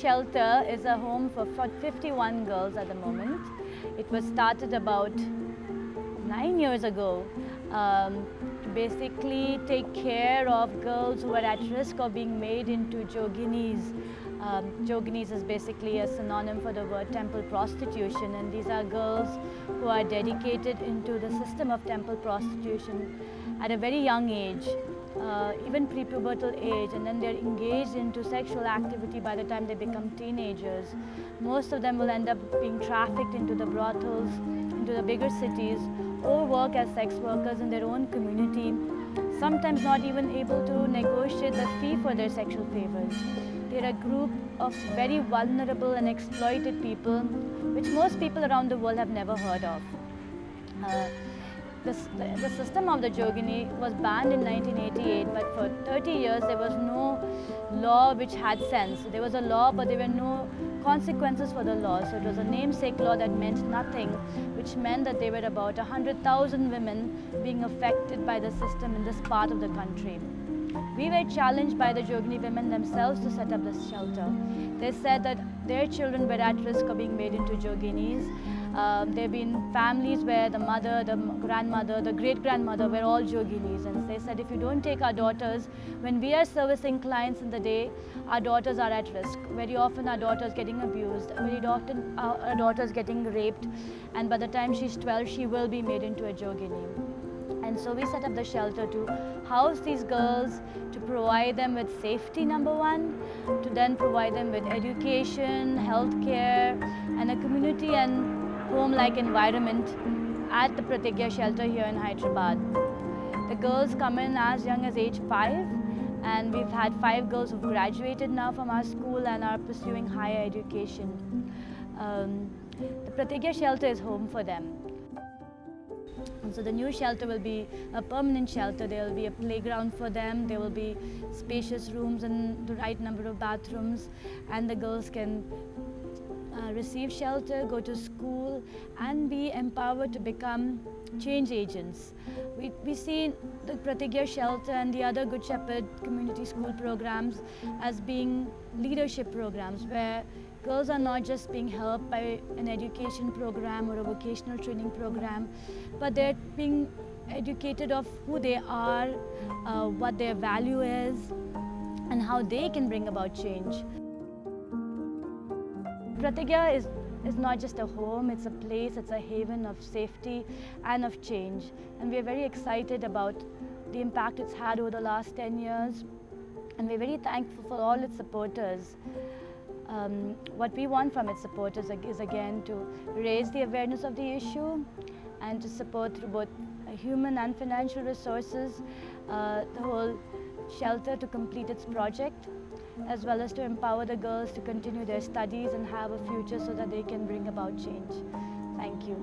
shelter is a home for 51 girls at the moment. It was started about 9 years ago to basically take care of girls who are at risk of being made into joginis. Joginis is basically a synonym for the word temple prostitution, and these are girls who are dedicated into the system of temple prostitution at a very young age, even prepubertal age, and then they're engaged into sexual activity by the time they become teenagers. Most of them will end up being trafficked into the brothels, into the bigger cities, or work as sex workers in their own community, sometimes not even able to negotiate the fee for their sexual favors. They're a group of very vulnerable and exploited people, which most people around the world have never heard of. The system of the jogini was banned in 1988, but for 30 years there was no law which had sense. There was a law, but there were no consequences for the law. So it was a namesake law that meant nothing, which meant that there were about 100,000 women being affected by the system in this part of the country. We were challenged by the Jogini women themselves to set up this shelter. They said that their children were at risk of being made into joginis. There have been families where the mother, the grandmother, the great-grandmother were all joginis, and they said if you don't take our daughters, when we are servicing clients in the day, our daughters are at risk. Very often our daughters getting abused, very often our daughters getting raped, and by the time she's 12 she will be made into a jogini. And so we set up the shelter to house these girls, to provide them with safety, number one, to then provide them with education, healthcare, and a community and home-like environment at the Pratigya shelter here in Hyderabad. The girls come in as young as age 5, and we've had 5 girls who've graduated now from our school and are pursuing higher education. The Pratigya shelter is home for them. And so the new shelter will be a permanent shelter. There will be a playground for them, there will be spacious rooms and the right number of bathrooms, and the girls can receive shelter, go to school, and be empowered to become change agents. We see the Pratigya shelter and the other Good Shepherd community school programs as being leadership programs where girls are not just being helped by an education program or a vocational training program, but they're being educated of who they are, what their value is, and how they can bring about change. Pratigya is not just a home, it's a place, it's a haven of safety and of change. And we're very excited about the impact it's had over the last 10 years. And we're very thankful for all its supporters. What we want from its supporters is again to raise the awareness of the issue and to support through both human and financial resources the whole shelter to complete its project, as well as to empower the girls to continue their studies and have a future so that they can bring about change. Thank you.